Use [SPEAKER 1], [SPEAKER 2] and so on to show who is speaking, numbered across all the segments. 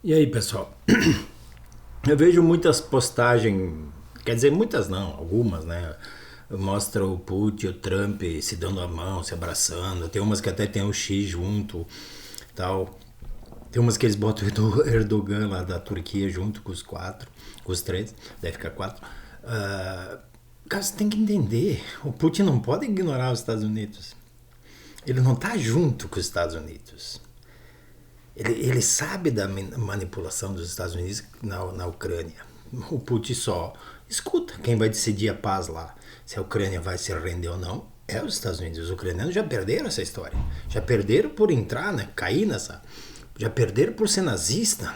[SPEAKER 1] E aí, pessoal? Eu vejo muitas postagens, quer dizer, muitas não, algumas, né? Mostra o Putin e o Trump se dando a mão, se abraçando. Tem umas que até tem o X junto, tal. Tem umas que eles botam o Erdogan lá da Turquia junto com os quatro, com os três, deve ficar quatro. Cara, você tem que entender, o Putin não pode ignorar os Estados Unidos. Ele não tá junto com os Estados Unidos. Ele sabe da manipulação dos Estados Unidos na Ucrânia. O Putin só escuta quem vai decidir a paz lá. Se a Ucrânia vai se render ou não, é os Estados Unidos. Os ucranianos já perderam essa história. Já perderam por entrar, né? Cair nessa. Já perderam por ser nazista.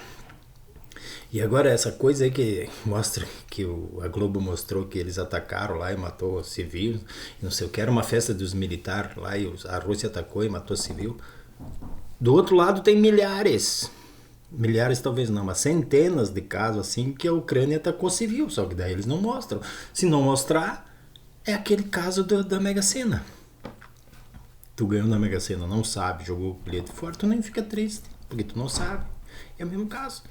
[SPEAKER 1] E agora essa coisa aí que mostra que a Globo mostrou que eles atacaram lá e matou civil, não sei o que, era uma festa dos militares lá e a Rússia atacou e matou civil. Do outro lado tem milhares talvez não, mas centenas de casos assim que a Ucrânia atacou civil, só que daí eles não mostram. Se não mostrar, é aquele caso da Mega Sena. Tu ganhou na Mega Sena, não sabe, jogou o bilhete fora, tu nem fica triste, porque tu não sabe. É o mesmo caso.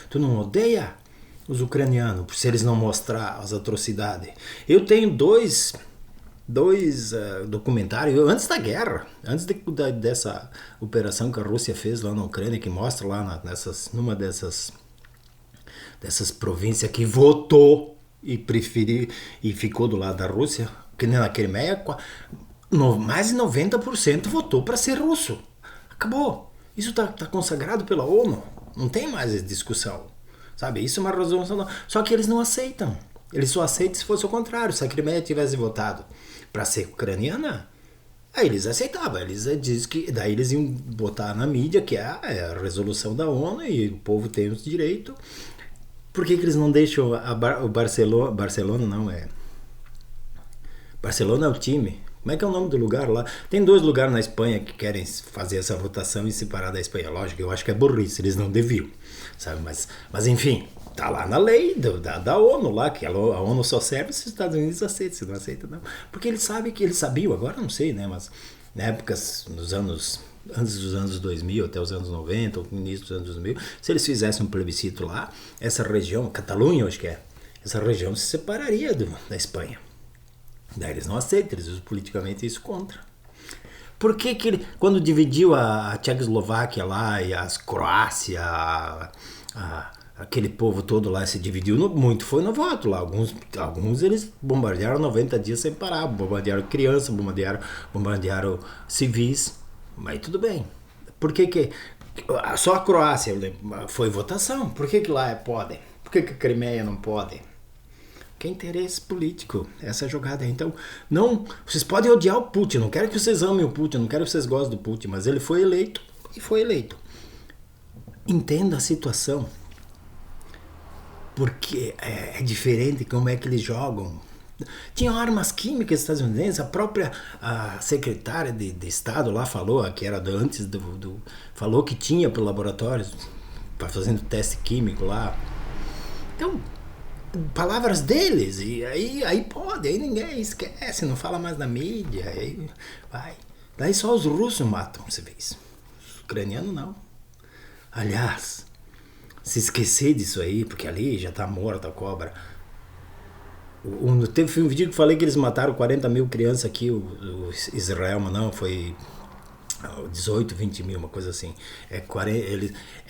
[SPEAKER 1] Tu não odeia os ucranianos por se eles não mostrar as atrocidades. Eu tenho dois documentários antes da guerra, antes dessa operação que a Rússia fez lá na Ucrânia, que mostra lá numa dessas províncias que votou e preferiu e ficou do lado da Rússia, que nem na Crimeia, mais de 90% votou para ser russo. Acabou. Isso tá consagrado pela ONU. Não tem mais discussão. Sabe? Isso é uma resolução. Só que eles não aceitam. Eles só aceitam se fosse o contrário. Se a Crimeia tivesse votado para ser ucraniana, aí eles aceitavam. Eles dizem que daí eles iam botar na mídia que é a resolução da ONU e o povo tem os direitos. Por que eles não deixam o Barcelona não é? Barcelona é o time. Como é que é o nome do lugar lá? Tem dois lugares na Espanha que querem fazer essa votação e separar da Espanha. Lógico, eu acho que é burrice, eles não deviam, sabe? Mas enfim, tá lá na lei da ONU lá, que a ONU só serve se os Estados Unidos aceitam, se não aceita não. Porque eles sabem que eles sabiam, agora não sei, né? Mas na época, antes dos anos 2000 até os anos 90, ou no início dos anos 2000, se eles fizessem um plebiscito lá, essa região, Catalunha eu acho que é, essa região se separaria da Espanha. Daí eles não aceitam, eles usam politicamente isso contra. Por que ele, quando dividiu a Tchecoslováquia lá e as Croácia, aquele povo todo lá se dividiu, muito foi no voto lá. Alguns eles bombardearam 90 dias sem parar, bombardearam crianças, bombardearam civis, mas tudo bem. Por que só a Croácia foi votação? Por que lá pode? Por que a Crimeia não pode? Que é interesse político essa jogada. Então, não, vocês podem odiar o Putin, não quero que vocês amem o Putin, não quero que vocês gostem do Putin, mas ele foi eleito e foi eleito. Entenda a situação, porque é diferente como é que eles jogam. Tinham armas químicas estadunidenses, a própria secretária de Estado lá falou, que era antes falou que tinha para laboratórios, para fazendo teste químico lá. Então, palavras deles, e aí pode, aí ninguém esquece, não fala mais na mídia, aí vai. Daí só os russos matam civis. Os ucranianos não. Aliás, se esquecer disso aí, porque ali já tá morta a cobra. Teve um vídeo que eu falei que eles mataram 40 mil crianças aqui, o Israel, mas não, foi 18, 20 mil, uma coisa assim. É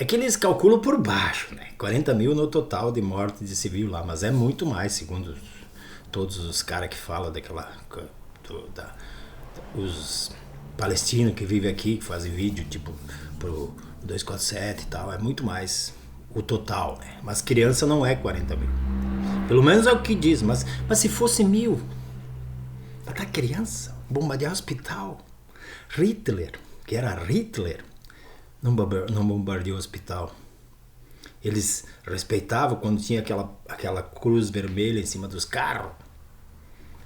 [SPEAKER 1] que eles calculam por baixo, né? 40 mil no total de morte de civil lá, mas é muito mais, segundo todos os caras que falam daquela. Os palestinos que vivem aqui, que fazem vídeo, tipo, pro 247 e tal, é muito mais o total, né? Mas criança não é 40 mil. Pelo menos é o que diz, mas se fosse 1.000, matar criança, bombardear hospital. Hitler, que era Hitler, não bombardeou o hospital. Eles respeitavam quando tinha aquela cruz vermelha em cima dos carros.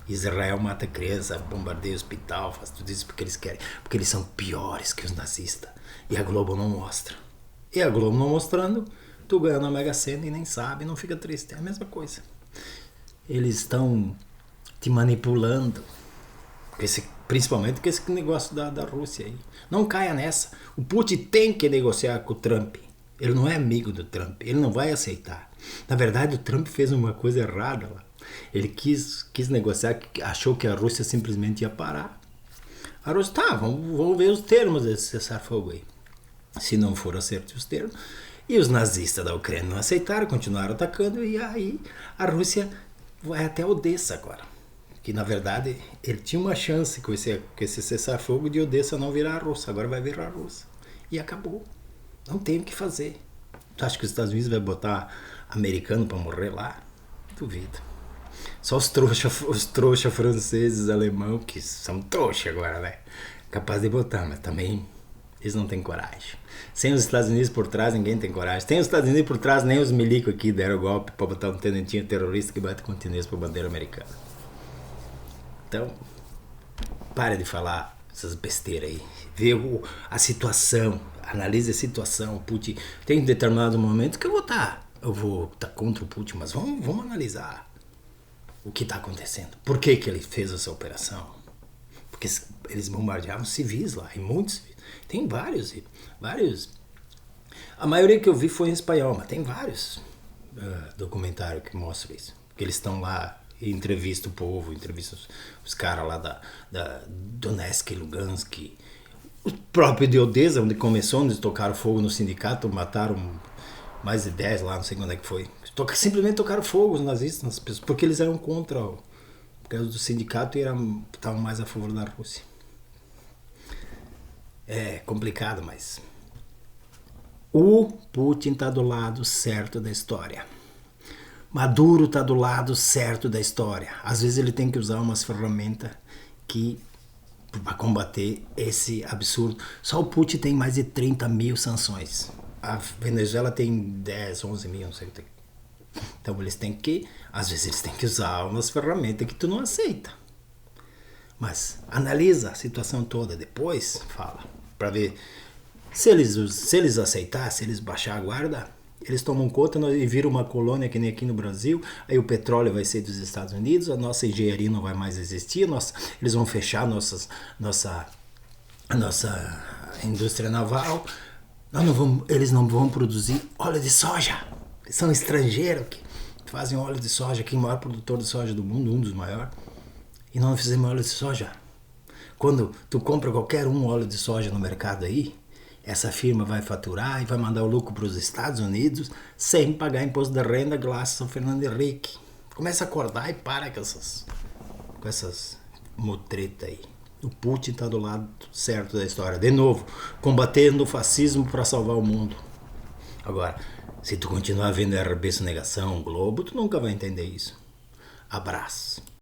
[SPEAKER 1] Israel mata criança, bombardeia o hospital, faz tudo isso porque eles querem. Porque eles são piores que os nazistas. E a Globo não mostra. E a Globo não mostrando, tu ganha na Mega Sena e nem sabe, não fica triste. É a mesma coisa. Eles estão te manipulando. Principalmente com esse negócio da Rússia aí. Não caia nessa. O Putin tem que negociar com o Trump. Ele não é amigo do Trump, ele não vai aceitar. Na verdade, o Trump fez uma coisa errada lá. Ele quis negociar, achou que a Rússia simplesmente ia parar. A Rússia, tá, vamos ver os termos desse cessar-fogo aí. Se não for aceitos os termos. E os nazistas da Ucrânia não aceitaram, continuaram atacando, e aí a Rússia vai até Odessa agora. Que na verdade ele tinha uma chance com esse cessar-fogo de Odessa não virar a Rússia, agora vai virar a Rússia. E acabou. Não tem o que fazer. Tu acha que os Estados Unidos vai botar americano para morrer lá? Duvido. Só os trouxa franceses, alemão, que são trouxa agora, né? Capaz de botar, mas também eles não têm coragem. Sem os Estados Unidos por trás, ninguém tem coragem. Sem os Estados Unidos por trás, nem os milicos aqui deram golpe para botar um tenentinho terrorista que bate continência para a bandeira americana. Então, pare de falar essas besteiras aí. Vê a situação, analise a situação. Putin, tem um determinado momento que eu vou estar contra o Putin, mas vamos analisar o que está acontecendo. Por que ele fez essa operação? Porque eles bombardeavam civis lá, e muitos civis. Tem vários. A maioria que eu vi foi em espanhol, mas tem vários documentários que mostram isso. Que eles estão lá e entrevistam o povo, entrevistam os caras lá da Donetsk, Lugansk, o próprio de Odessa, onde começou, onde tocaram fogo no sindicato, mataram mais de 10 lá, não sei quando é que foi. Simplesmente tocaram fogo os nazistas nas pessoas, porque eles eram contra por causa do sindicato e estavam mais a favor da Rússia. É complicado, mas o Putin está do lado certo da história. Maduro está do lado certo da história. Às vezes ele tem que usar umas ferramentas para combater esse absurdo. Só o Putin tem mais de 30 mil sanções. A Venezuela tem 10, 11 mil, não sei o que. Então às vezes eles têm que usar umas ferramentas que tu não aceita. Mas analisa a situação toda, depois fala, para ver se eles aceitar, se eles baixar a guarda, eles tomam conta e viram uma colônia que nem aqui no Brasil, aí o petróleo vai ser dos Estados Unidos, a nossa engenharia não vai mais existir, eles vão fechar a nossa indústria naval, eles não vão produzir óleo de soja. Eles são estrangeiros que fazem óleo de soja, aqui o maior produtor de soja do mundo, um dos maiores, e não fizemos óleo de soja. Quando tu compra qualquer óleo de soja no mercado aí, essa firma vai faturar e vai mandar o lucro para os Estados Unidos sem pagar imposto de renda, graças ao Fernando Henrique. Começa a acordar e para com essas mutretas aí. O Putin está do lado certo da história. De novo, combatendo o fascismo para salvar o mundo. Agora, se tu continuar vendo RB Sonegação, Globo, tu nunca vai entender isso. Abraço.